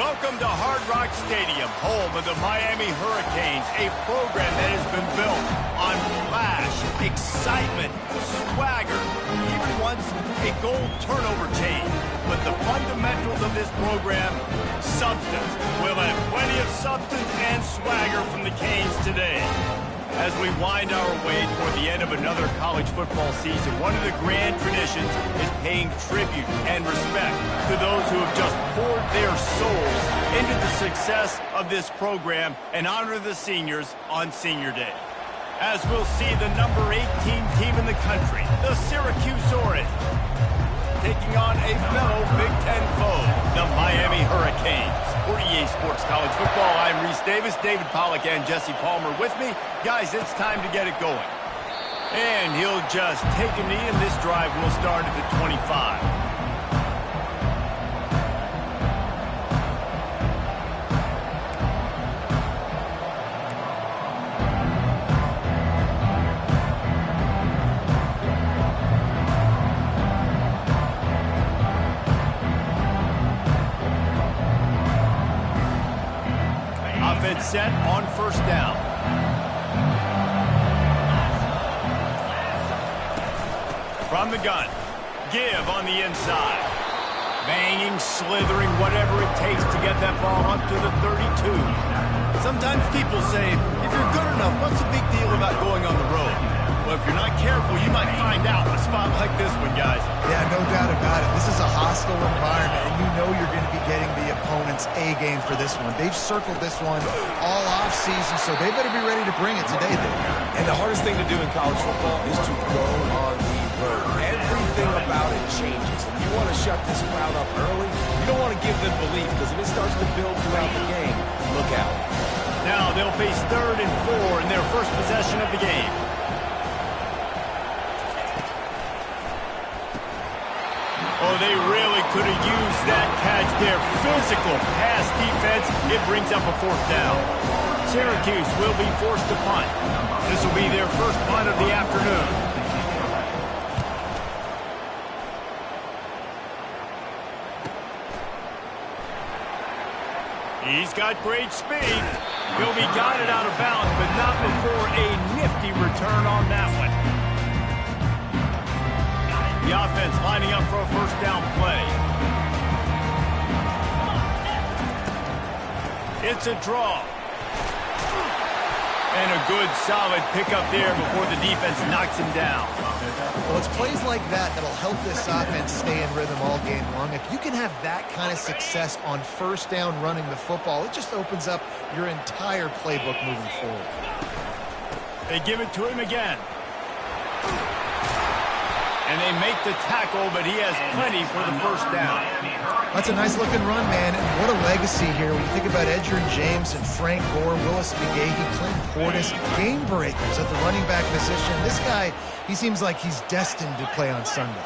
Welcome to Hard Rock Stadium, home of the Miami Hurricanes, a program that has been built on flash, excitement, swagger, even once a goal turnover chain. But the fundamentals of this program, substance. We'll have plenty of substance and swagger from the Canes today. As we wind our way toward the end of another college football season, one of the grand traditions is paying tribute and respect to those who have just poured their souls into the success of this program and honor the seniors on Senior Day. As we'll see the number 18 team in the country, the Syracuse Orange, taking on a fellow Big Ten foe, the Miami Hurricanes. For EA Sports College Football, I'm Reese Davis, David Pollack, and Jesse Palmer with me. Guys, it's time to get it going. And he'll just take a knee, and this drive will start at the 25. Offense set on first down. From the gun. Give on the inside. Banging, slithering, whatever it takes to get that ball up to the 32. Sometimes people say, if you're good enough, what's the big deal about going on the road? Well, if you're not careful, you might find out in a spot like this one, guys. Yeah, no doubt about it. This is a hostile environment, and you know you're going to be getting the opponent's A game for this one. They've circled this one all off season, so they better be ready to bring it today. And the hardest thing to do in college football is to go on the road. Everything about it changes. If you want to shut this crowd up early, you don't want to give them belief, because if it starts to build throughout the game, look out. Now they'll face 3rd and 4 in their first possession of the game. Oh, they really could have used that catch there. Physical pass defense. It brings up a 4th down. Syracuse will be forced to punt. This will be their first punt of the afternoon. He's got great speed. He'll be guided out of bounds, but not before a nifty return on that one. The offense lining up for a first down play. It's a draw. And a good, solid pickup there before the defense knocks him down. Well, it's plays like that that'll help this offense stay in rhythm all game long. If you can have that kind of success on first down running the football, it just opens up your entire playbook moving forward. They give it to him again. And they make the tackle, but he has plenty for the first down. That's a nice-looking run, man. And what a legacy here. When you think about Edgerrin James and Frank Gore, Willis McGahee, Clint Portis, game breakers at the running back position. This guy, he seems like he's destined to play on Sunday.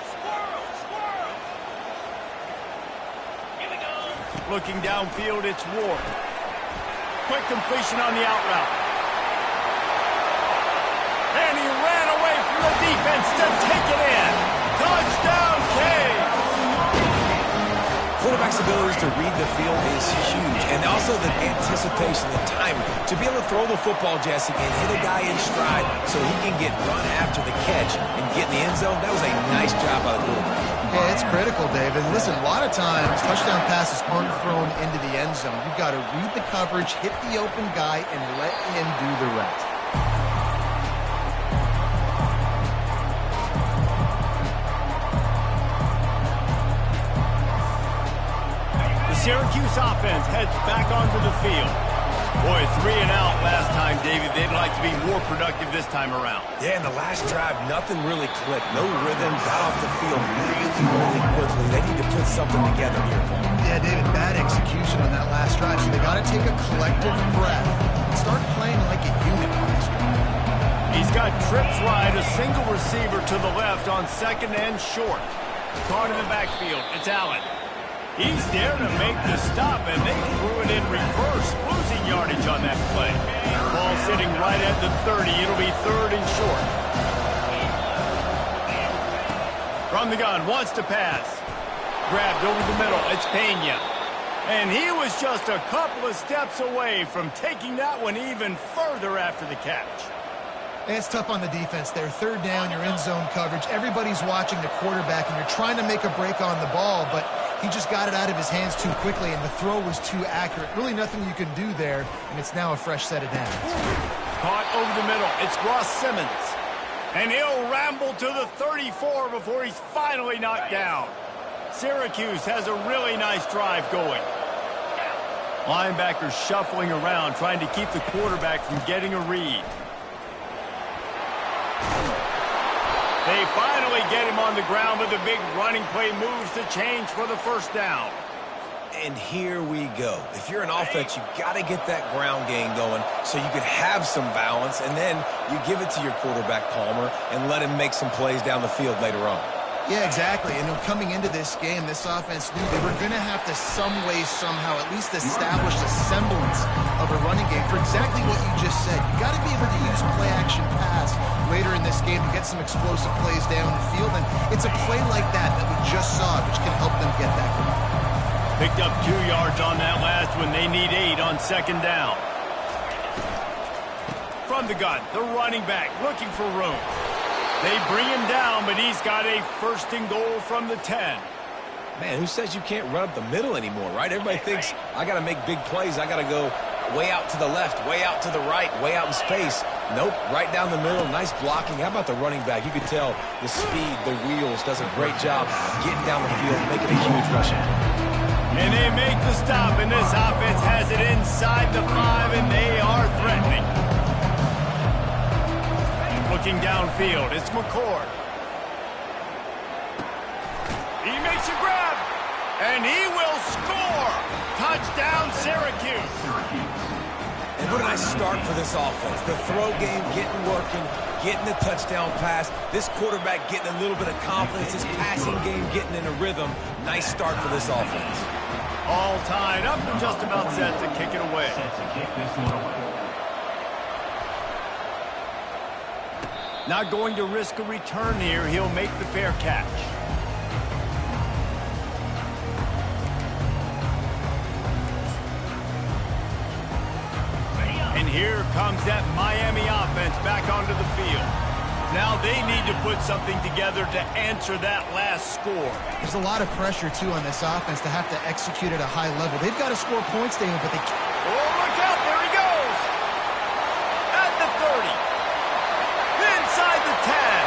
Looking downfield, it's Ward. Quick completion on the out route. And he ran away from the defense to take it in. Touchdown, Canes! Quarterback's ability to read the field is huge. And also the anticipation, the timing. To be able to throw the football, Jesse, and hit a guy in stride so he can get run after the catch and get in the end zone, that was a nice job by the quarterback. Yeah, it's critical, David. Listen, a lot of times, touchdown passes aren't thrown into the end zone. You've got to read the coverage, hit the open guy, and let him do the rest. Syracuse offense heads back onto the field. Boy, 3 and out last time, David. They'd like to be more productive this time around. Yeah, in the last drive, nothing really clicked. No rhythm, got off the field really quickly. They need to put something together here, Paul. Yeah, David, bad execution on that last drive. So they got to take a collective breath and start playing like a unit on this drive. He's got trips right, a single receiver to the left on 2nd and short. Caught in the backfield. It's Allen. He's there to make the stop, and they threw it in reverse, losing yardage on that play. Ball sitting right at the 30. It'll be 3rd and short. From the gun, wants to pass. Grabbed over the middle. It's Pena. And he was just a couple of steps away from taking that one even further after the catch. It's tough on the defense there. Third down, you're in zone coverage. Everybody's watching the quarterback, and you're trying to make a break on the ball, but he just got it out of his hands too quickly, and the throw was too accurate. Really nothing you can do there, and it's now a fresh set of downs. Caught over the middle. It's Ross Simmons. And he'll ramble to the 34 before he's finally knocked down. Syracuse has a really nice drive going. Linebackers shuffling around, trying to keep the quarterback from getting a read. They finally get him on the ground, but the big running play moves the change for the first down. And here we go. If you're an offense, you've got to get that ground game going so you can have some balance, and then you give it to your quarterback, Palmer, and let him make some plays down the field later on. Yeah, exactly. And coming into this game, this offense knew they were going to have to some way, somehow, at least establish a semblance of a running game for exactly what you just said. You got to be able to use play-action pass later in this game to get some explosive plays down the field. And it's a play like that we just saw, which can help them get that going. Picked up 2 yards on that last one. They need 8 on second down. From the gun, the running back looking for room. They bring him down, but he's got a first and goal from the 10. Man, who says you can't run up the middle anymore, right? Everybody thinks, I got to make big plays. I got to go way out to the left, way out to the right, way out in space. Nope, right down the middle. Nice blocking. How about the running back? You could tell the speed, the wheels, does a great job getting down the field, making a huge rushing. And they make the stop, and this offense has it inside the 5, and they are threatening. Looking downfield, it's McCord. He makes a grab, and he will score. Touchdown, Syracuse. And what a nice start for this offense. The throw game getting working, getting the touchdown pass. This quarterback getting a little bit of confidence. This passing game getting in a rhythm. Nice start for this offense. All tied up and just about set to kick it away. Not going to risk a return here. He'll make the fair catch. And here comes that Miami offense back onto the field. Now they need to put something together to answer that last score. There's a lot of pressure, too, on this offense to have to execute at a high level. They've got to score points, David, but they can't. Oh, look out. There he goes. At the 30. Inside the 10.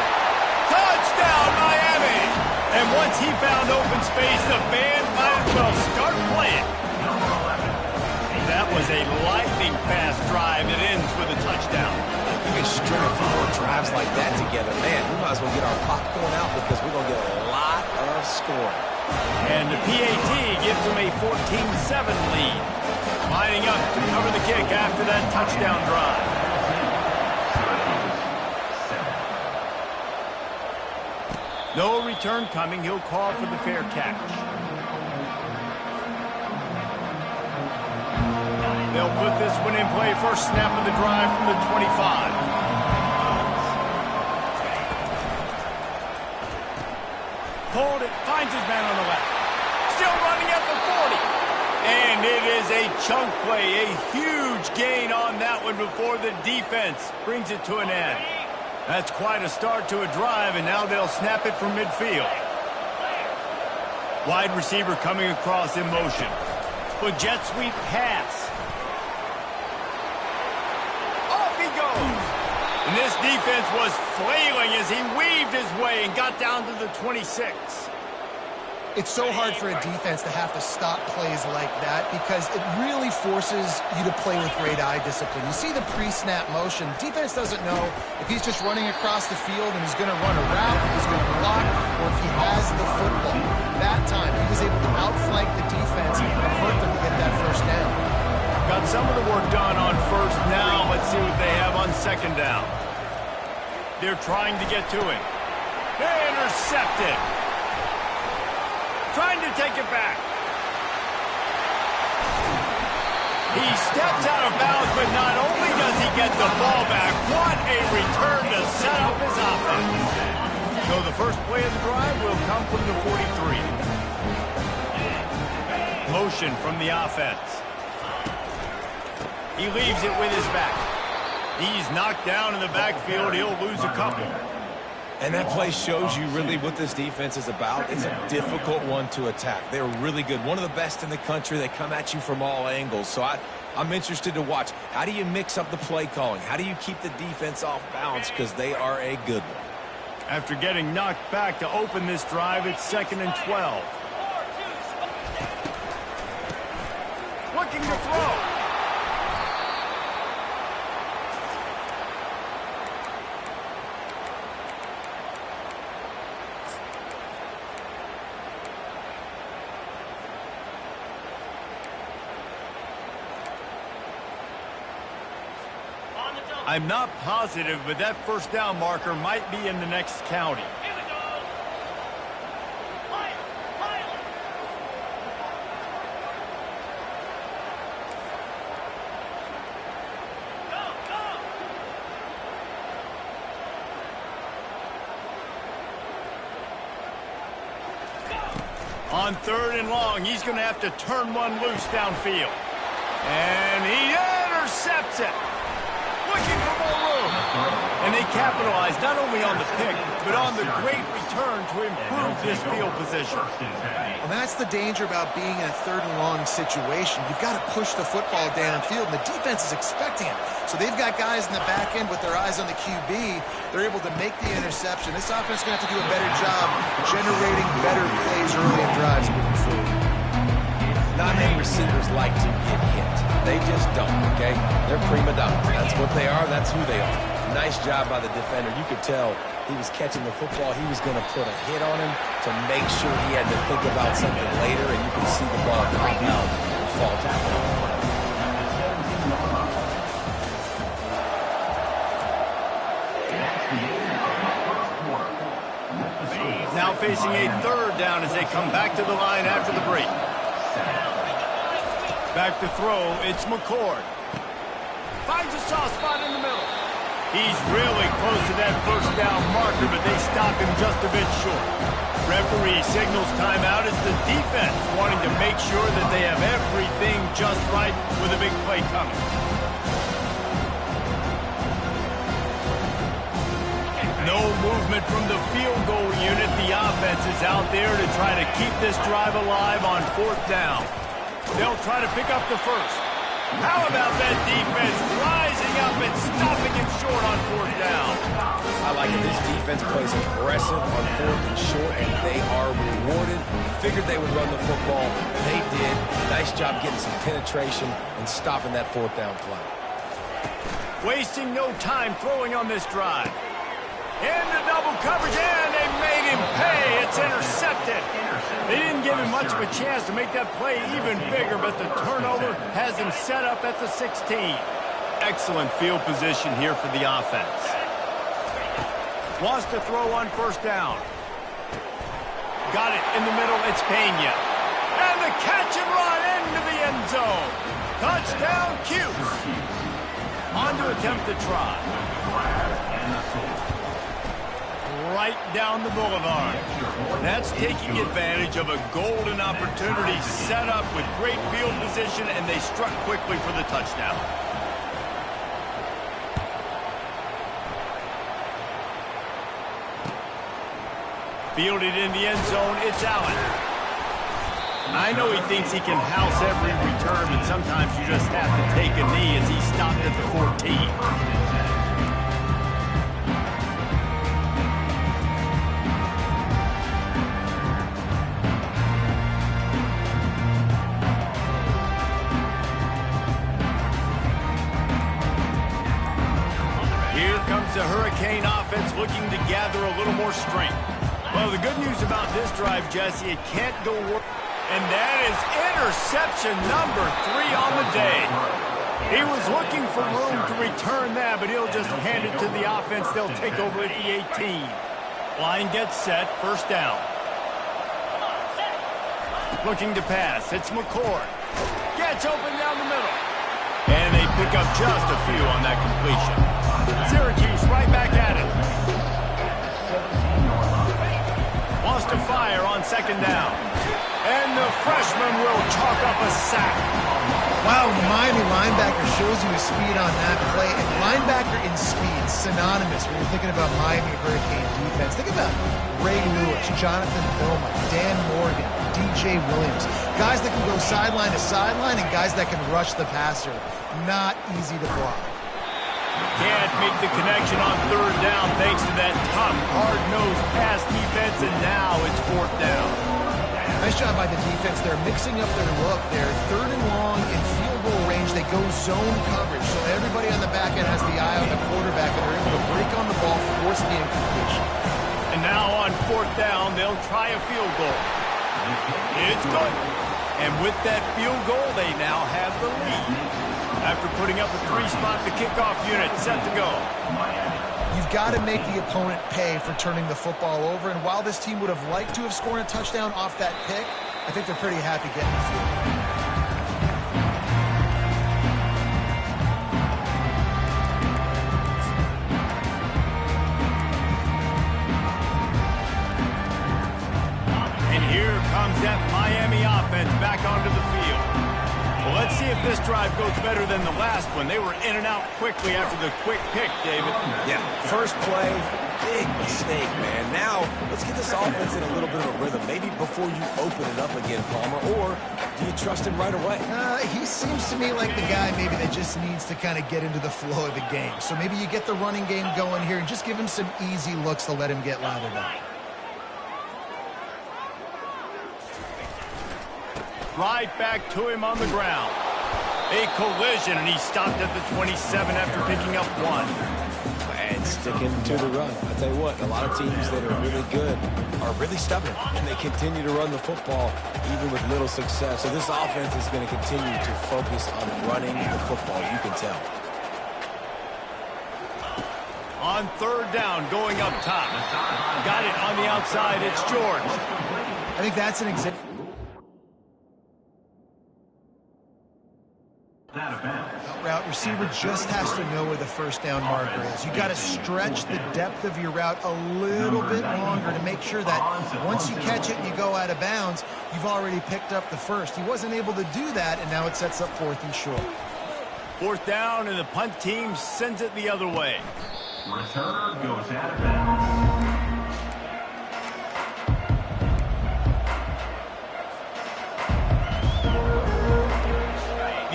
Touchdown, Miami. And once he found open space, the band might as well start playing. That was a lightning-fast drive that ends with a touchdown. You can string a few more drives like that together. Man, we might as well get our popcorn out because we're going to get a lot of scoring. And the PAT gives them a 14-7 lead. Lining up to cover the kick after that touchdown drive. No return coming. He'll call for the fair catch. They'll put this one in play. First snap of the drive from the 25. Hold it. Finds his man on the left. Still running at the 40. And it is a chunk play. A huge gain on that one before the defense brings it to an end. That's quite a start to a drive, and now they'll snap it from midfield. Wide receiver coming across in motion. With jet sweep pass. And this defense was flailing as he weaved his way and got down to the 26. It's so hard for a defense to have to stop plays like that because it really forces you to play with great eye discipline. You see the pre-snap motion. Defense doesn't know if he's just running across the field and he's going to run a route, he's going to block, or if he has the football. That time, he was able to outflank the defense and hurt them to get that first down. Got some of the work done on first. Now let's see what they have on second down. They're trying to get to it. Intercepted. Trying to take it back. He steps out of bounds, but not only does he get the ball back, what a return to set up his offense. So the first play of the drive will come from the 43. motion from the offense. He leaves it with his back. He's knocked down in the backfield. He'll lose a couple. And that play shows you really what this defense is about. It's a difficult one to attack. They're really good. One of the best in the country. They come at you from all angles. So I'm interested to watch. How do you mix up the play calling? How do you keep the defense off balance? Because they are a good one. After getting knocked back to open this drive, it's 2nd and 12. Looking to throw. I'm not positive, but that first down marker might be in the next county. Here we go. Fire. Go. On 3rd and long, he's going to have to turn one loose downfield. And he intercepts it. Looking for more room. And they capitalize not only on the pick, but on the great return to improve this field position. Well, that's the danger about being in a 3rd and long situation. You've got to push the football downfield, and the defense is expecting it. So they've got guys in the back end with their eyes on the QB. They're able to make the interception. This offense is going to have to do a better job generating better plays early in drives moving forward. Not many receivers like to get hit. They just don't, okay? They're prima donnas. That's what they are. That's who they are. Nice job by the defender. You could tell he was catching the football. He was going to put a hit on him to make sure he had to think about something later, and you can see the ball pop out and fall to the ground. Now facing a 3rd down as they come back to the line after the break. Back to throw, it's McCord. Finds a soft spot in the middle. He's really close to that first down marker, but they stop him just a bit short. Referee signals timeout as the defense wanting to make sure that they have everything just right with a big play coming. No movement from the field goal unit. The offense is out there to try to keep this drive alive on 4th down. They'll try to pick up the first. How about that defense rising up and stopping it short on 4th down? I like it. This defense plays aggressive on 4th and short, and they are rewarded. Figured they would run the football. They did. Nice job getting some penetration and stopping that 4th down play. Wasting no time throwing on this drive. Into double coverage, and they made him pay. It's intercepted. They didn't give him much of a chance to make that play even bigger, but the turnover has him set up at the 16. Excellent field position here for the offense. Wants to throw on 1st down. Got it in the middle. It's Pena. And the catch and run into the end zone. Touchdown, Cuse. On to attempt to try. Right down the boulevard. That's taking advantage of a golden opportunity set up with great field position, and they struck quickly for the touchdown. Fielded in the end zone, it's Allen. I know he thinks he can house every return, but sometimes you just have to take a knee as he stopped at the 14. The Hurricane offense looking to gather a little more strength. Well, the good news about this drive, Jesse, it can't go worse. And that is interception number 3 on the day. He was looking for room to return that, but he'll just hand it to the offense. They'll take over at the 18. Line gets set, 1st down. Looking to pass, it's McCord. Gets open down the middle. And they pick up just a few on that completion. Syracuse right back at it. Wants to fire on second down. And the freshman will chalk up a sack. Wow, the Miami linebacker shows you his speed on that play. And linebacker in speed, synonymous when you're thinking about Miami Hurricane defense. Think about Ray Lewis, Jonathan Vilma, Dan Morgan, DJ Williams. Guys that can go sideline to sideline and guys that can rush the passer. Not easy to block. Can't make the connection on third down thanks to that tough, hard-nosed pass defense, and now it's fourth down. Nice job by the defense. They're mixing up their look. They're third and long in field goal range. They go zone coverage, so everybody on the back end has the eye on the quarterback, and they're able to break on the ball, force the incompletion. And now on fourth down, they'll try a field goal. It's good. And with that field goal, they now have the lead. After putting up a three-spot, the kickoff unit set to go. You've got to make the opponent pay for turning the football over, and while this team would have liked to have scored a touchdown off that pick, I think they're pretty happy getting the field goal. And here comes that Miami offense back onto the field. Well, let's see if this drive goes better than the last one. They were in and out quickly after the quick pick, David. Yeah, first play, big mistake, man. Now, let's get this offense in a little bit of a rhythm. Maybe before you open it up again, Palmer, or do you trust him right away? He seems to me like the guy maybe that just needs to kind of get into the flow of the game. So maybe you get the running game going here and just give him some easy looks to let him get lathered up. Right back to him on the ground. A collision, and he stopped at the 27 after picking up one. And sticking to the run. I tell you what, a lot of teams that are really good are really stubborn, and they continue to run the football even with little success. So this offense is going to continue to focus on running the football, you can tell. On third down, going up top. Got it on the outside, it's George. I think that's an example. Route receiver just has to know where the first down marker is. You got to stretch the depth of your route a little bit longer to make sure that once you catch it and you go out of bounds, you've already picked up the first. He wasn't able to do that, and now it sets up fourth and short. Fourth down, and the punt team sends it the other way. Returner goes out of bounds.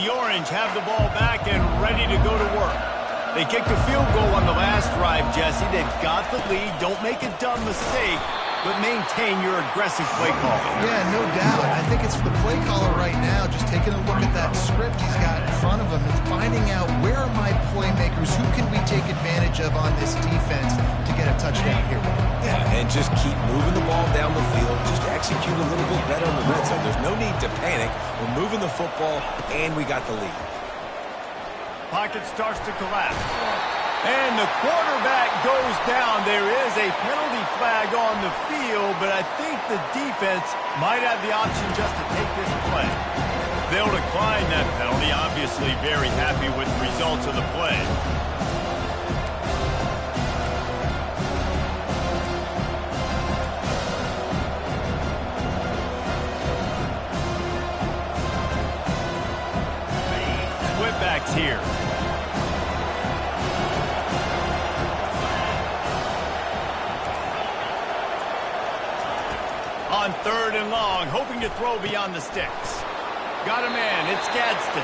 The Orange have the ball back and ready to go to work. They kicked a field goal on the last drive, Jesse. They've got the lead. Don't make a dumb mistake, but maintain your aggressive play call. Yeah, no doubt. I think it's the play caller right now just taking a look at that script he's got in front of him and finding out where are my playmakers, who can we take advantage of on this defense to get a touchdown here. Yeah, and just keep moving the ball down the field. Just execute a little bit better on the red zone. There's no need to panic. We're moving the football, and we got the lead. Pocket starts to collapse. And the quarterback goes down. There is a penalty flag on the field, but I think the defense might have the option just to take this play. They'll decline that penalty. Obviously very happy with the results of the play. Whitback's here. On third and long, hoping to throw beyond the sticks. Got a man, it's Gadsden.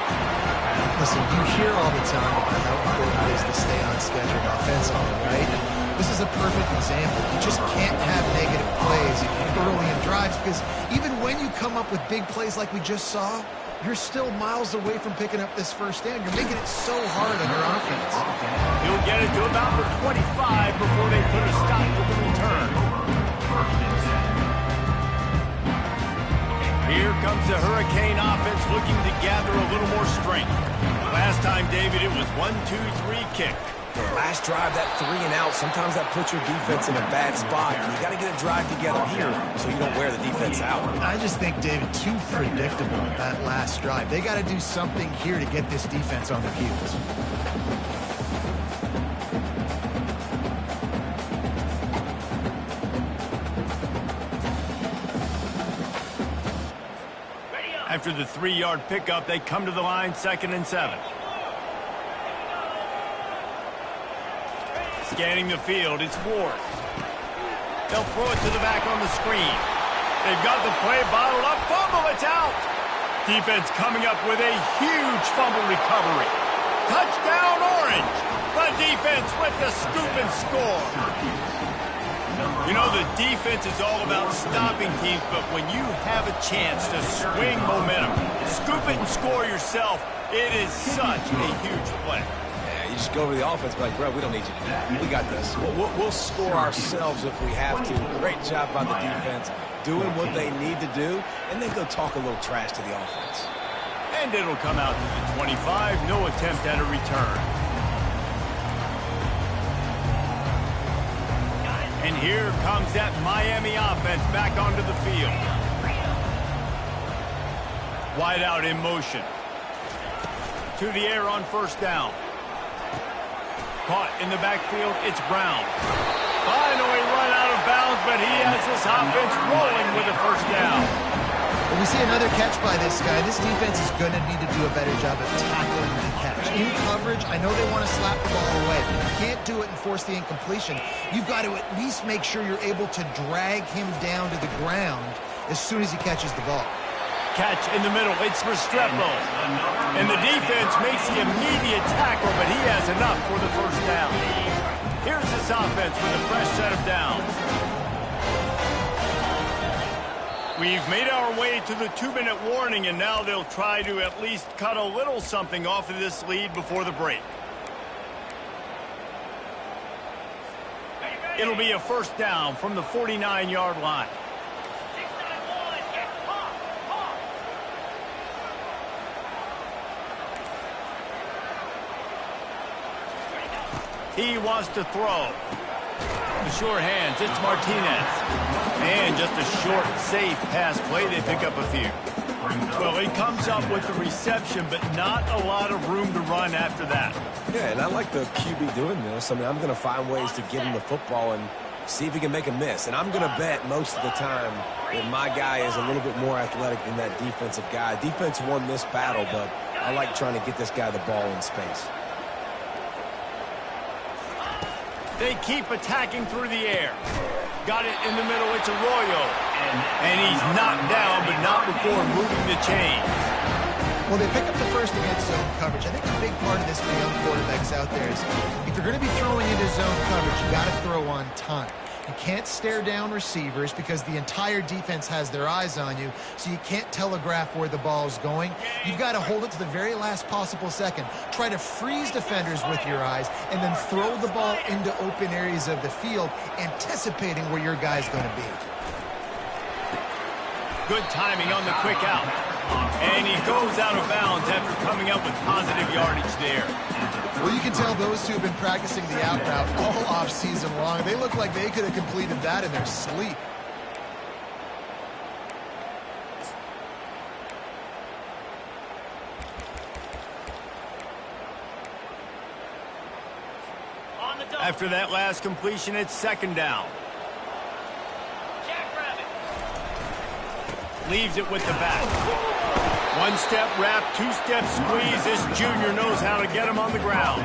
Listen, you hear all the time about how important it is to stay on schedule offensively, right? And this is a perfect example. You just can't have negative plays early in drives because even when you come up with big plays like we just saw, you're still miles away from picking up this first down. You're making it so hard on your offense. He'll get it to about the 25 before they put a stop to the return. Here comes the Hurricane offense looking to gather a little more strength. Last time, David, it was 1-2-3 kick. Last drive, that 3 and out, sometimes that puts your defense in a bad spot. And you got to get a drive together here so you don't wear the defense out. I just think, David, too predictable that last drive. They got to do something here to get this defense on their heels. After the 3-yard pickup, they come to the line, 2nd and 7. Scanning the field, it's Ward. They'll throw it to the back on the screen. They've got the play bottled up. Fumble, it's out. Defense coming up with a huge fumble recovery. Touchdown, Orange. The defense with the scoop and score. You know, the defense is all about stopping teams, but when you have a chance to swing momentum, scoop it and score yourself, it is such a huge play. You just go over to the offense and be like, bro, we don't need you to do that. We got this. We'll score ourselves if we have to. Great job by the defense doing what they need to do, and then go talk a little trash to the offense. And it'll come out to the 25. No attempt at a return. And here comes that Miami offense back onto the field. Wide out in motion. To the air on 1st down. Caught in the backfield, it's Brown. Finally run out of bounds, but he has this offense rolling with a 1st down. Well, we see another catch by this guy. This defense is going to need to do a better job of tackling the catch. In coverage, I know they want to slap the ball away, but you can't do it and force the incompletion. You've got to at least make sure you're able to drag him down to the ground as soon as he catches the ball. Catch in the middle, it's Restrepo. And the defense makes the immediate tackle, but he has enough for the 1st down. Here's this offense with a fresh set of downs. We've made our way to the 2-minute warning, and now they'll try to at least cut a little something off of this lead before the break. It'll be a 1st down from the 49-yard line. He wants to throw. The sure hands, it's Martinez. And just a short, safe pass play. They pick up a few. Well, he comes up with the reception, but not a lot of room to run after that. Yeah, and I like the QB doing this. I mean, I'm going to find ways to get him the football and see if he can make a miss. And I'm going to bet most of the time that my guy is a little bit more athletic than that defensive guy. Defense won this battle, but I like trying to get this guy the ball in space. They keep attacking through the air. Got it in the middle, it's Arroyo. And he's knocked down, but not before moving the chain. Well, they pick up the 1st against zone coverage. I think a big part of this for young quarterbacks out there is if you're going to be throwing into zone coverage, you got to throw on time. You can't stare down receivers because the entire defense has their eyes on you, so you can't telegraph where the ball is going. You've got to hold it to the very last possible second. Try to freeze defenders with your eyes, and then throw the ball into open areas of the field, anticipating where your guy's going to be. Good timing on the quick out. And he goes out of bounds after coming up with positive yardage there. Well, you can tell those two have been practicing the out route all off-season long. They look like they could have completed that in their sleep. After that last completion, it's 2nd down. Leaves it with the back. 1-step wrap, 2-step squeeze. This junior knows how to get him on the ground.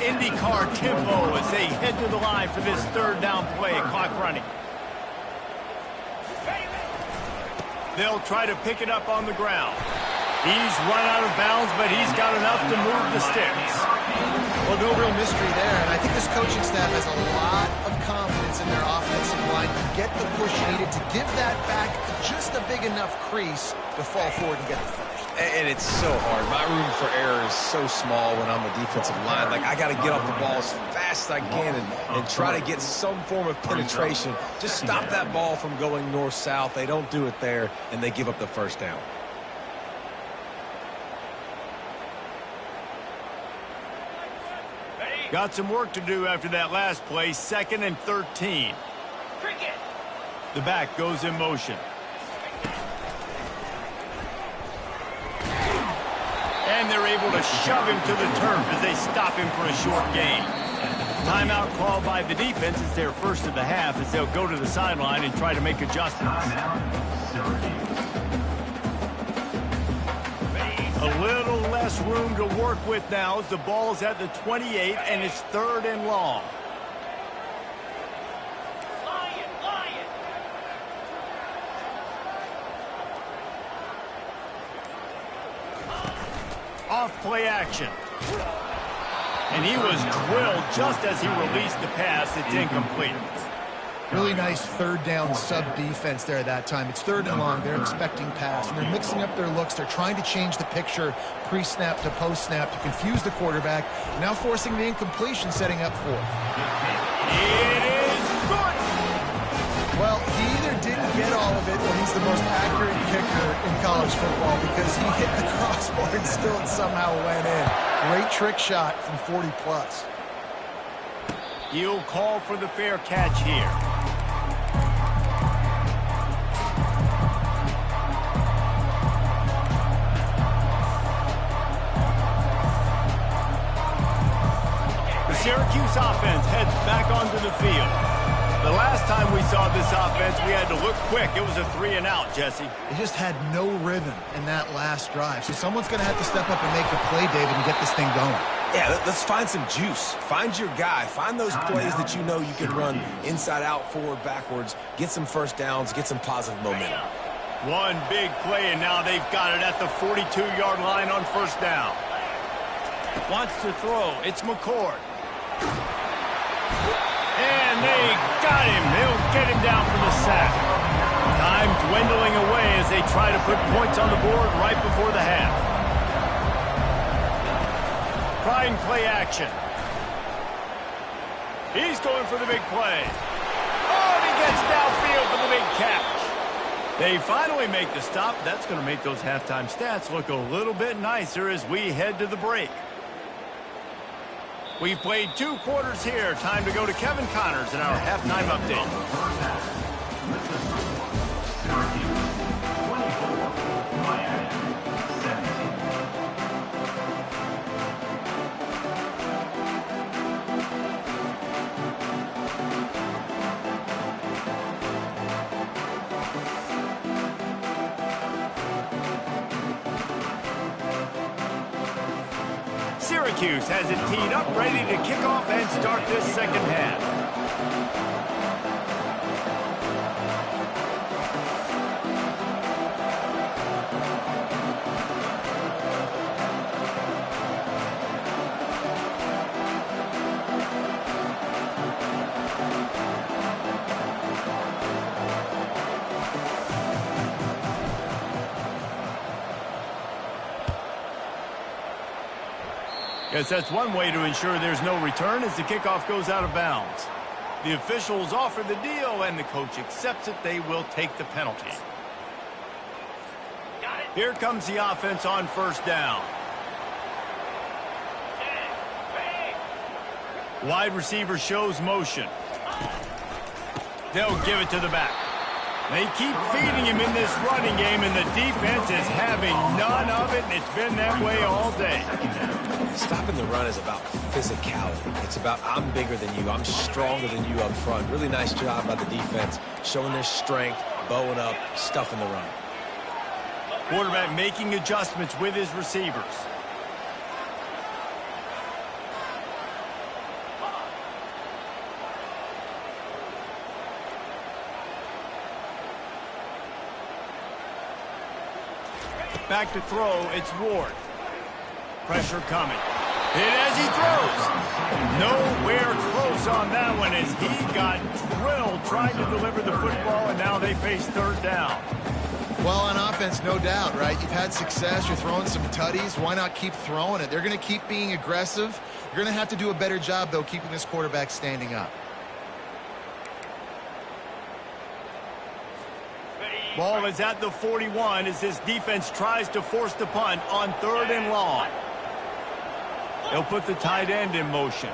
IndyCar tempo as they head to the line for this 3rd down play. Clock running. They'll try to pick it up on the ground. He's run out of bounds, but he's got enough to move the sticks. Well, no real mystery there, and I think this coaching staff has a lot of confidence in their offensive line to get the push needed to give that back just a big enough crease to fall forward and get the 1st. And it's so hard. My room for error is so small when I'm a defensive line. Like, I got to get off the ball as fast as I can and try to get some form of penetration. Just stop that ball from going north-south. They don't do it there, and they give up the 1st down. Got some work to do after that last play. 2nd and 13. The back goes in motion. And they're able to shove him to the turf as they stop him for a short gain. Timeout called by the defense. It's their 1st of the half as they'll go to the sideline and try to make adjustments. A little less room to work with now as the ball's at the 28 and it's 3rd and long. Off play action. And he was drilled just as he released the pass. It's incomplete. Really nice 3rd down sub defense there that time. It's 3rd and long. They're expecting pass, and they're mixing up their looks. They're trying to change the picture pre-snap to post-snap to confuse the quarterback, now forcing the incompletion, setting up 4th. It is good. Well, he either didn't get all of it or he's the most accurate kicker in college football because he hit the crossbar and still somehow went in. Great trick shot from 40-plus. He'll call for the fair catch here. The Syracuse offense heads back onto the field. The last time we saw this offense, we had to look quick. It was a 3-and-out, Jesse. They just had no rhythm in that last drive. So someone's going to have to step up and make a play, David, and get this thing going. Yeah, let's find some juice. Find your guy. Find those plays that you know you can run inside out, forward, backwards, get some first downs, get some positive momentum. One big play, and now they've got it at the 42-yard line on 1st down. Wants to throw. It's McCord. And they got him. They'll get him down for the sack. Time dwindling away as they try to put points on the board right before the half. Trying play action. He's going for the big play. Oh, he gets downfield for the big catch. They finally make the stop. That's going to make those halftime stats look a little bit nicer as we head to the break. We've played 2 quarters here. Time to go to Kevin Connors in our halftime update. Syracuse 24, Miami 17. Syracuse has it teed up, ready to kick off and start this second half. Guess that's one way to ensure there's no return as the kickoff goes out of bounds. The officials offer the deal, and the coach accepts it. They will take the penalty. Here comes the offense on 1st down. Wide receiver shows motion. They'll give it to the back. They keep feeding him in this running game, and the defense is having none of it, and it's been that way all day. Stopping the run is about physicality. It's about I'm bigger than you, I'm stronger than you up front. Really nice job by the defense, showing their strength, bowing up, stuffing the run. Quarterback making adjustments with his receivers. Back to throw, it's Ward. Pressure coming. Hit as he throws. Nowhere close on that one as he got drilled trying to deliver the football, and now they face 3rd down. Well, on offense, no doubt, right? You've had success. You're throwing some tutties. Why not keep throwing it? They're going to keep being aggressive. You're going to have to do a better job, though, keeping this quarterback standing up. Ball is at the 41 as this defense tries to force the punt on 3rd and long. They'll put the tight end in motion.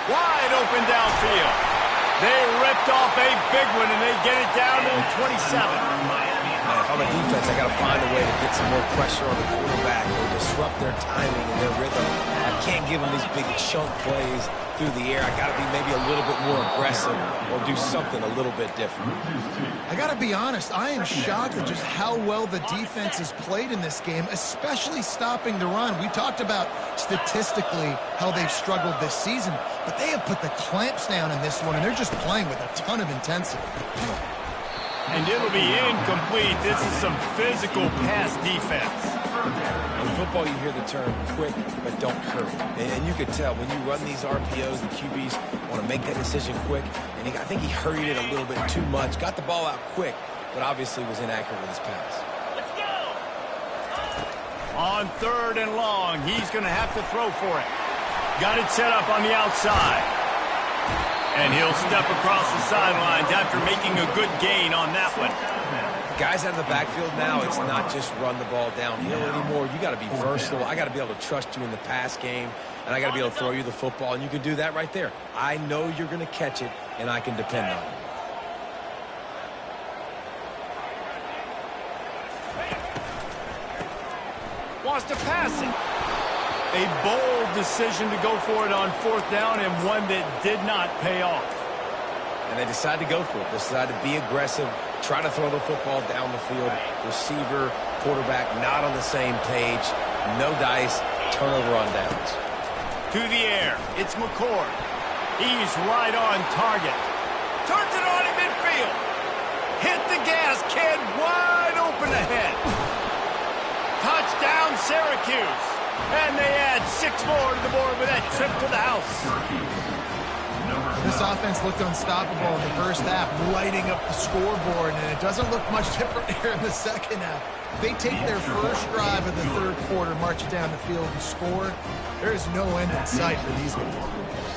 Wide open downfield. They ripped off a big one, and they get it down to the 27. Man, if on the defense, I got to find a way to get some more pressure on the quarterback or disrupt their timing and their rhythm. I can't give them these big chunk plays through the air. I got to be maybe a little bit more aggressive or do something a little bit different. I got to be honest, I am shocked at just how well the defense has played in this game, especially stopping the run. We talked about statistically how they've struggled this season, but they have put the clamps down in this one, and they're just playing with a ton of intensity. And it'll be incomplete. This is some physical pass defense. In football, you hear the term quick, but don't hurry. And you can tell when you run these RPOs, the QBs want to make that decision quick. And I think he hurried it a little bit too much. Got the ball out quick, but obviously was inaccurate with his pass. Let's go! On 3rd and long, he's going to have to throw for it. Got it set up on the outside. And he'll step across the sidelines after making a good gain on that one. Guys out of the backfield now, it's not just run the ball downhill anymore. You got to be versatile. I got to be able to trust you in the pass game, and I got to be able to throw you the football, and you can do that right there. I know you're going to catch it, and I can depend on it. Wants to pass it. A bold decision to go for it on 4th down, and one that did not pay off. And they decide to go for it. They decide to be aggressive, try to throw the football down the field. Receiver, quarterback, not on the same page. No dice, turnover on downs. To the air, it's McCord. He's right on target. Turns it on in midfield. Hit the gas, kid, wide open ahead. Touchdown, Syracuse. And they add 6 more to the board with that trip to the house. This offense looked unstoppable in the first half, lighting up the scoreboard, and it doesn't look much different here in the second half. They take their first drive of the 3rd quarter, march it down the field, and score. There is no end in sight for these guys.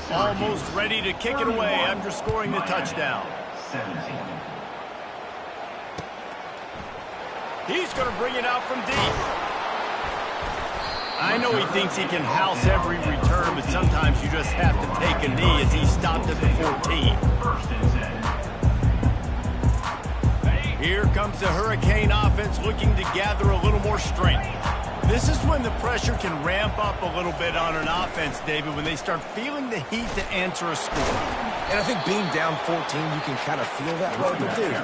Almost ready to kick it away after scoring the touchdown. 17. He's going to bring it out from deep. I know he thinks he can house every return, but sometimes you just have to take a knee as he stopped at the 14. Here comes the Hurricane offense looking to gather a little more strength. This is when the pressure can ramp up a little bit on an offense, David, when they start feeling the heat to answer a score. And I think being down 14, you can kind of feel that way. But, dude,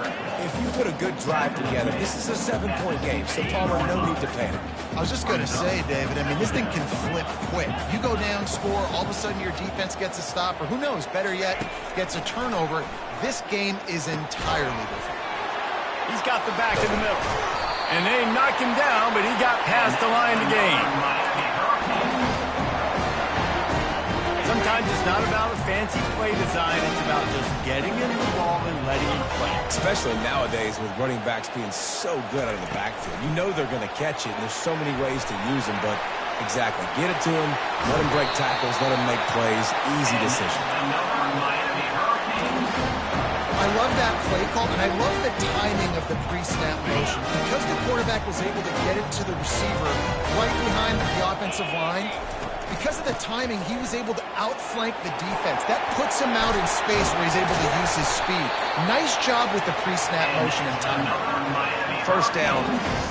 if you put a good drive together, this is a 7-point game, so Palmer, no need to panic. I was just going to say, David, I mean, this thing can flip quick. You go down, score, all of a sudden your defense gets a stop, or who knows, better yet, gets a turnover. This game is entirely different. He's got the back in the middle. And they knocked him down, but he got past the line to gain. Sometimes it's not about a fancy play design. It's about just getting him the ball and letting him play. Especially nowadays with running backs being so good out of the backfield. You know they're going to catch it, and there's so many ways to use them, but exactly. Get it to him, let him break tackles, let him make plays. Easy decision. I love that play call, and I love the timing of the pre-snap motion. Because the quarterback was able to get it to the receiver right behind the offensive line, because of the timing, he was able to outflank the defense. That puts him out in space where he's able to use his speed. Nice job with the pre-snap motion and timing. First down,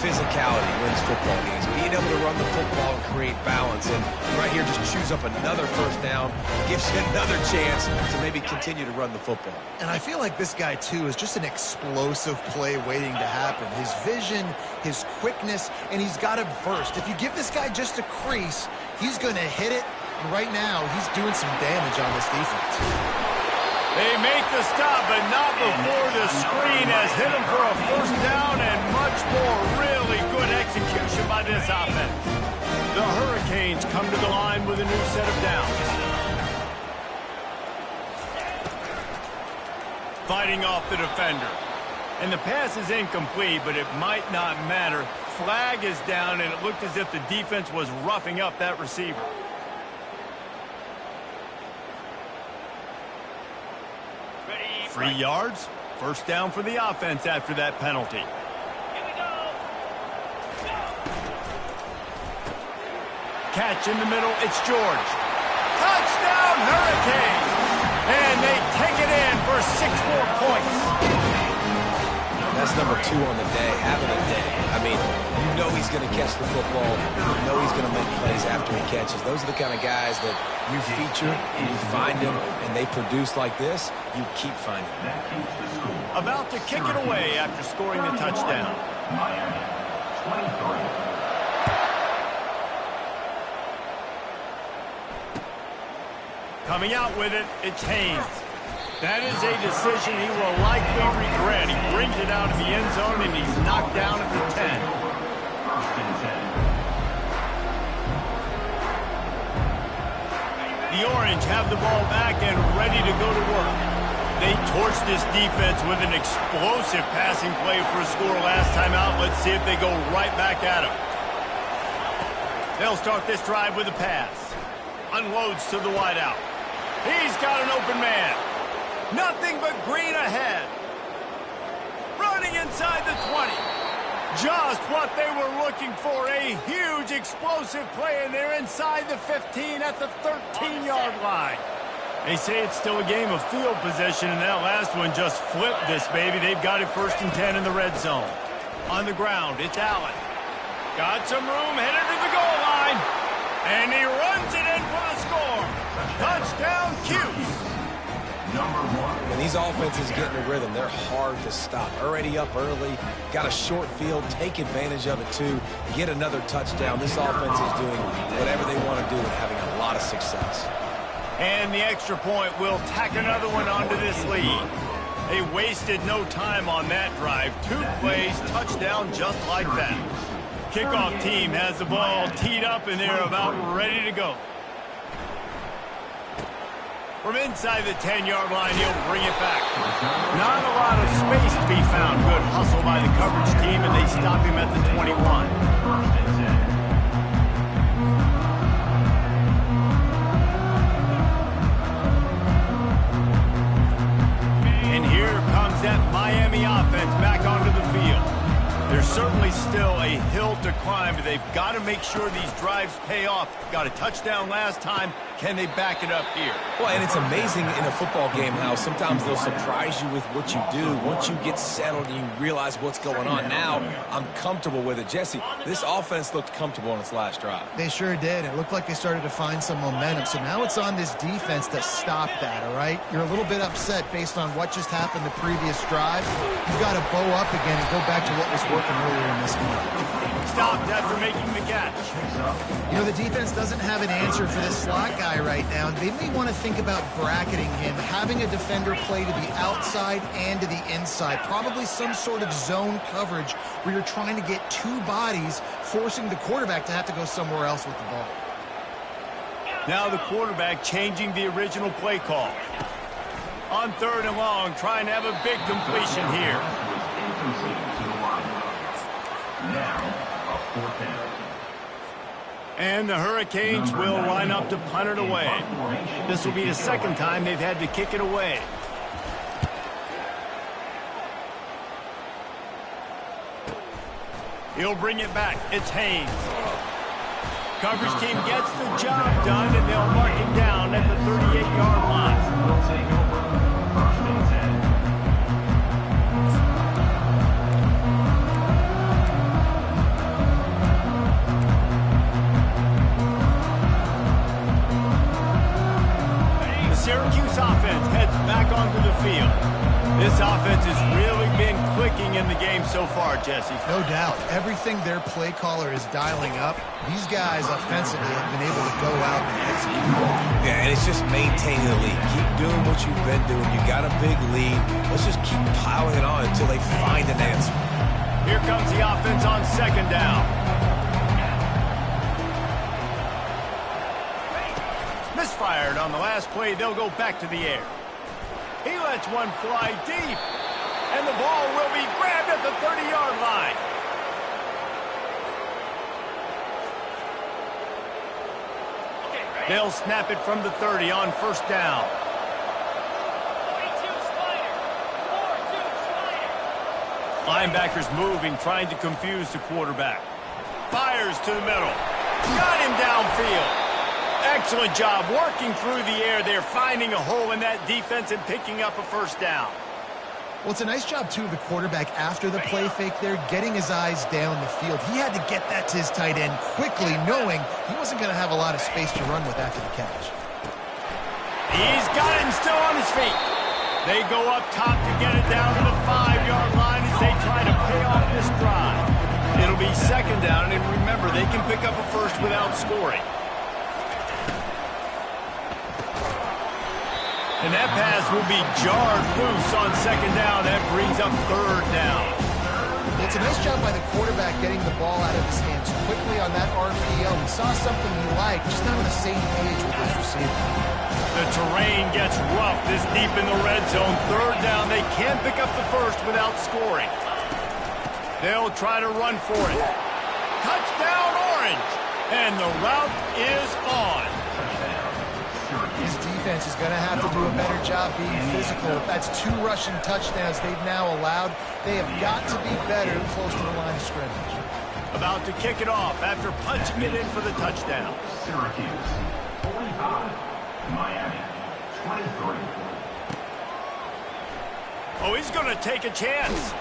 physicality wins football games. Being able to run the football and create balance. And right here, just choose up another first down, gives you another chance to maybe continue to run the football. And I feel like this guy, too, is just an explosive play waiting to happen. His vision, his quickness, and he's got a burst. If you give this guy just a crease, he's going to hit it. And right now, he's doing some damage on this defense. They make the stop, but not before the screen has hit him for a first down and much more really good execution by this offense. The Hurricanes come to the line with a new set of downs. Fighting off the defender. And the pass is incomplete, but it might not matter. Flag is down, and it looked as if the defense was roughing up that receiver. 3 yards, first down for the offense after that penalty. Here we go. Catch in the middle, it's George. Touchdown, Hurricanes! And they take it in for 6 more points. That's number 2 on the day, having a day. I mean, you know he's going to catch the football. You know he's going to make plays after he catches. Those are the kind of guys that you feature and you find them and they produce like this, you keep finding them. About to kick it away after scoring the touchdown. Miami, 23. Coming out with it, it's Haynes. That is a decision he will likely regret. He brings it out of the end zone, and he's knocked down at the 10. First and 10. The Orange have the ball back and ready to go to work. They torched this defense with an explosive passing play for a score last time out. Let's see if they go right back at him. They'll start this drive with a pass. Unloads to the wideout. He's got an open man. Nothing but green ahead. Running inside the 20. Just what they were looking for. A huge explosive play, and they're inside the 15 at the 13-yard line. They say it's still a game of field position, and that last one just flipped this baby. They've got it 1st and 10 in the red zone. On the ground, it's Allen. Got some room, headed to the goal line. And he runs it in for the score. Touchdown, Cuse. Number 1. When these offenses get in a rhythm, they're hard to stop. Already up early, got a short field, take advantage of it too, get another touchdown. This offense is doing whatever they want to do and having a lot of success. And the extra point will tack another one onto this lead. They wasted no time on that drive. 2 plays, touchdown just like that. Kickoff team has the ball teed up, and they're about ready to go. From inside the 10-yard line, he'll bring it back. Not a lot of space to be found. Good hustle by the coverage team, and they stop him at the 21. First and 10. And here comes that Miami offense back onto the field. There's certainly still a hill to climb, but they've got to make sure these drives pay off. Got a touchdown last time. Can they back it up here? Well, and it's amazing in a football game how sometimes they'll surprise you with what you do. Once you get settled and you realize what's going on, now I'm comfortable with it. Jesse, this offense looked comfortable on its last drive. They sure did. It looked like they started to find some momentum. So now it's on this defense to stop that, all right? You're a little bit upset based on what just happened the previous drive. You've got to bow up again and go back to what was working earlier in this game. Stopped after making the catch. You know, the defense doesn't have an answer for this slot guy right now. They may want to think about bracketing him, having a defender play to the outside and to the inside. Probably some sort of zone coverage where you're trying to get 2 bodies, forcing the quarterback to have to go somewhere else with the ball. Now the quarterback changing the original play call. On 3rd and long, trying to have a big completion here. Now, a 4th down. And the Hurricanes will line up to punt it away. This will be the 2nd time they've had to kick it away. He'll bring it back. It's Haynes. Coverage team gets the job done, and they'll mark him down at the 38-yard line. Will take over. First and 10. Syracuse offense heads back onto the field. This offense has really been clicking in the game so far, Jesse. No doubt. Everything their play caller is dialing up, these guys offensively have been able to go out and execute. Yeah, and it's just maintaining the lead. Keep doing what you've been doing. You got a big lead. Let's just keep piling it on until they find an answer. Here comes the offense on 2nd down. Misfired on the last play. They'll go back to the air. He lets one fly deep. And the ball will be grabbed at the 30-yard line. They'll snap it from the 30 on 1st down. Linebackers moving, trying to confuse the quarterback. Fires to the middle. Got him downfield. Excellent job working through the air there, finding a hole in that defense and picking up a 1st down. Well, it's a nice job, too, of the quarterback after the play fake there, getting his eyes down the field. He had to get that to his tight end quickly, knowing he wasn't going to have a lot of space to run with after the catch. He's got it and still on his feet. They go up top to get it down to the 5-yard line as they try to pay off this drive. It'll be second down, and remember, they can pick up a first without scoring. And that pass will be jarred loose on second down. That brings up third down. It's a nice job by the quarterback getting the ball out of his hands quickly on that RPO. He saw something he liked, just not on the same page with his receiver. The terrain gets rough this deep in the red zone. Third down, they can't pick up the first without scoring. They'll try to run for it. Touchdown, Orange! And the route is on. His defense is going to have to do a better job being physical. That's 2 rushing touchdowns they've now allowed. They have got to be better close to the line of scrimmage. About to kick it off after punching it in for the touchdown. Syracuse 45, Miami 23. Oh, he's going to take a chance.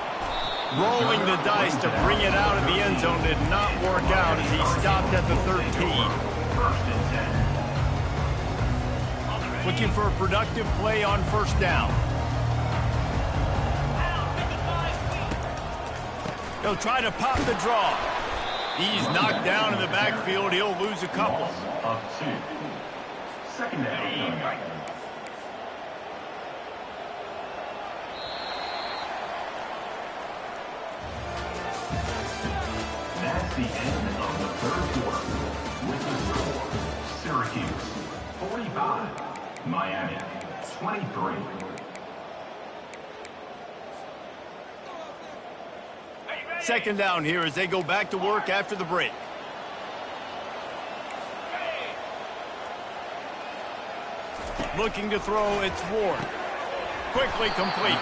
Rolling the dice to bring it out of the end zone did not work out as he stopped at the 13. First and 10. Looking for a productive play on first down. He'll try to pop the draw. He's knocked down in the backfield. He'll lose a couple. Up 2. Second down. That's the end of the third quarter. With the score, Syracuse 45. Miami 23. Second down here as they go back to work after the break. Looking to throw, it's Ward. Quickly complete.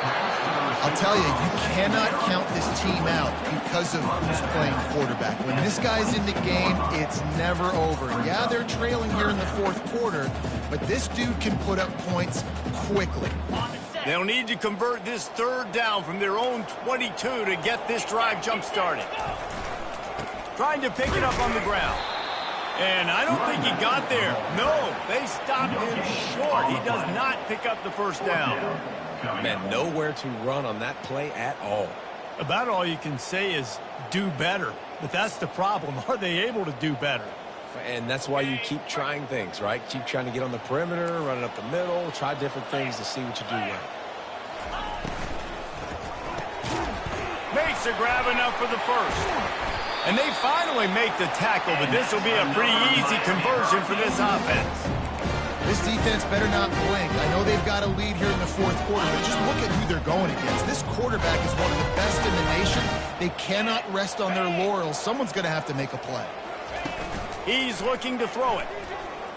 I'll tell you, you cannot count this team out because of who's playing quarterback. When this guy's in the game, it's never over. Yeah, they're trailing here in the fourth quarter, but this dude can put up points quickly. They'll need to convert this third down from their own 22 to get this drive jump-started. Trying to pick it up on the ground. And I don't think he got there. No, they stopped him short. He does not pick up the first down. Man, nowhere to run on that play at all. About all you can say is do better. But that's the problem. Are they able to do better? And that's why you keep trying things, right? Keep trying to get on the perimeter, running up the middle, try different things to see what you do well. Makes a grab enough for the first. And they finally make the tackle, but this will be a pretty easy conversion for this offense. This defense better not blink. I know they've got a lead here in the fourth quarter, but just look at who they're going against. This quarterback is one of the best in the nation. They cannot rest on their laurels. Someone's going to have to make a play. He's looking to throw it.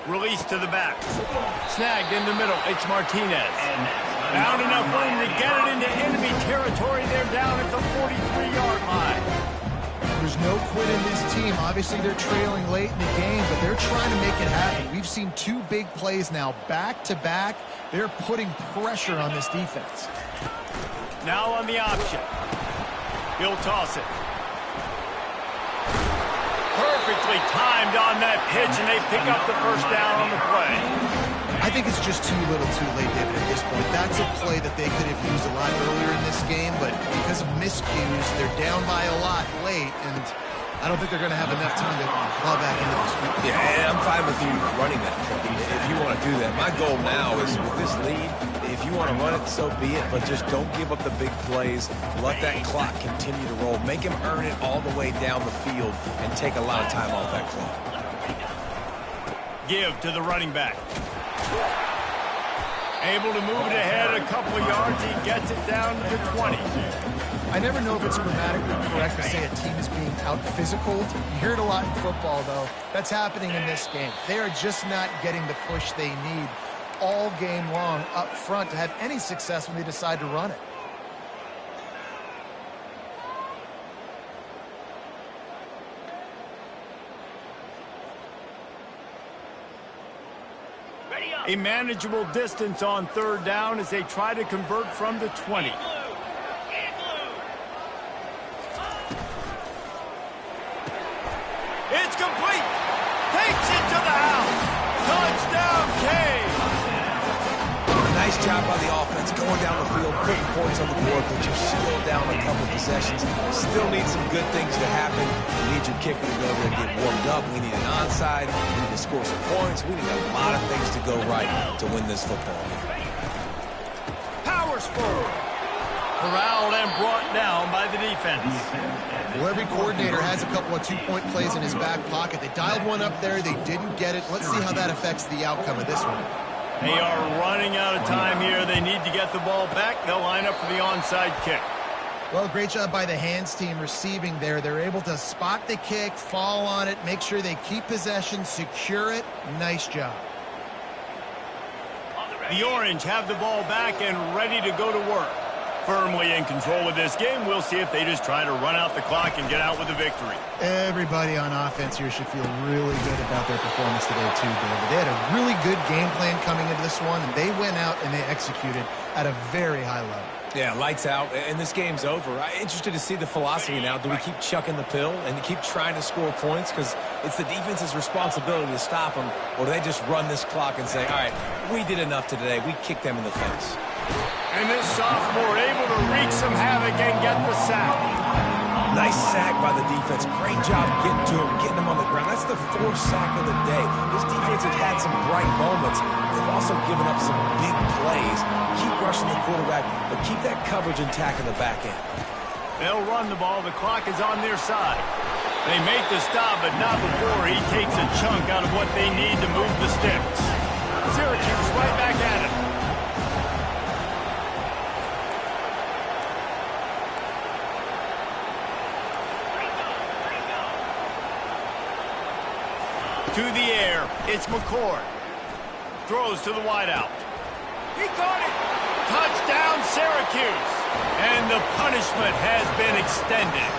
Release to the back. Snagged in the middle. It's Martinez. Found enough room to get it into enemy territory. They're down at the 43-yard line. There's no quit in this team. Obviously, they're trailing late in the game, but they're trying to make it happen. We've seen 2 big plays now, back-to-back. They're putting pressure on this defense. Now on the option. He'll toss it. Perfectly timed on that pitch, and they pick up the first down on the play. I think it's just too little too late, David, at this point. That's a play that they could have used a lot earlier in this game, but because of miscues, they're down by a lot late, and I don't think they're going to have enough time to claw back into this. Yeah, I'm fine with you running that play if you want to do that. My goal now is with this lead, if you want to run it, so be it, but just don't give up the big plays. Let that clock continue to roll. Make him earn it all the way down the field and take a lot of time off that clock. Give to the running back. Able to move it ahead a couple of yards. He gets it down to the 20. I never know if it's grammatically correct to say a team is being out-physical. You hear it a lot in football, though. That's happening in this game. They are just not getting the push they need all game long up front to have any success when they decide to run it. A manageable distance on third down as they try to convert from the 20. job by the offense going down the field, putting points on the board, but you're still down a couple possessions. Still need some good things to happen. You need your kicker to go there and get warmed up. We need an onside. We need to score some points. We need a lot of things to go right to win this football game. Powers forward. Corralled and brought down by the defense. Well, every coordinator has a couple of two-point plays in his back pocket. They dialed one up there. They didn't get it. Let's see how that affects the outcome of this one. They are running out of time here. They need to get the ball back. They'll line up for the onside kick. Well, great job by the hands team receiving there. They're able to spot the kick, fall on it, make sure they keep possession, secure it. Nice job. The Orange have the ball back and ready to go to work. Firmly in control of this game. We'll see if they just try to run out the clock and get out with a victory. Everybody on offense here should feel really good about their performance today too, David. They had a really good game plan coming into this one, and they went out and they executed at a very high level. Yeah, lights out, and this game's over. I'm interested to see the philosophy now. Do we keep chucking the pill and keep trying to score points? Because it's the defense's responsibility to stop them, or do they just run this clock and say, all right, we did enough today. We kicked them in the face. And this sophomore able to wreak some havoc and get the sack. Nice sack by the defense. Great job getting to him, getting him on the ground. That's the fourth sack of the day. This defense has had some bright moments. They've also given up some big plays. Keep rushing the quarterback, but keep that coverage intact in the back end. They'll run the ball. The clock is on their side. They make the stop, but not before he takes a chunk out of what they need to move the sticks. Syracuse right back at it. To the air, it's McCord. Throws to the wideout. He caught it. Touchdown, Syracuse. And the punishment has been extended.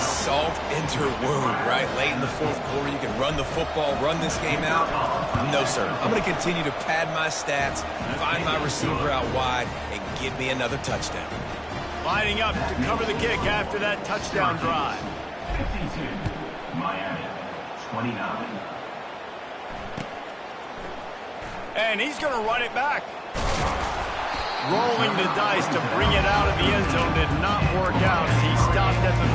Salt into her wound, right? Late in the fourth quarter, you can run the football, run this game out. No, sir. I'm going to continue to pad my stats, find my receiver out wide, and give me another touchdown. Lining up to cover the kick after that touchdown drive. 52, Miami, 29. And he's going to run it back. Rolling the dice to bring it out of the end zone did not work out as he stopped at the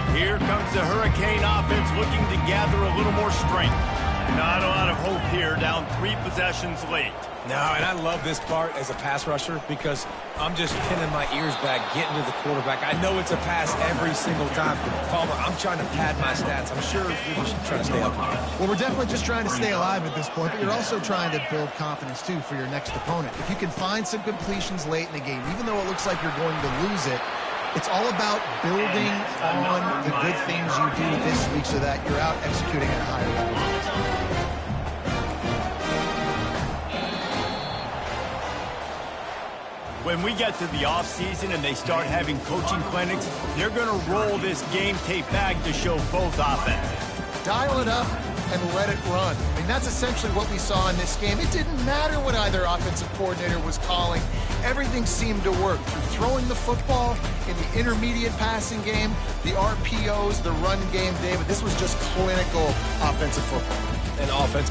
13. Here comes the Hurricane offense looking to gather a little more strength. Not a lot of hope here, down 3 possessions late. No, and I love this part as a pass rusher because I'm just pinning my ears back, getting to the quarterback. I know it's a pass every single time. Palmer, I'm trying to pad my stats. I'm sure you're just trying to stay up here. Well, we're definitely just trying to stay alive at this point, but you're also trying to build confidence, too, for your next opponent. If you can find some completions late in the game, even though it looks like you're going to lose it, it's all about building on the good things you do this week so that you're out executing at a higher level. When we get to the offseason and they start having coaching clinics, they're going to roll this game tape back to show both offenses. Dial it up and let it run. I mean, that's essentially what we saw in this game. It didn't matter what either offensive coordinator was calling. Everything seemed to work. Through throwing the football, in the intermediate passing game, the RPOs, the run game, David. This was just clinical offensive football. And offense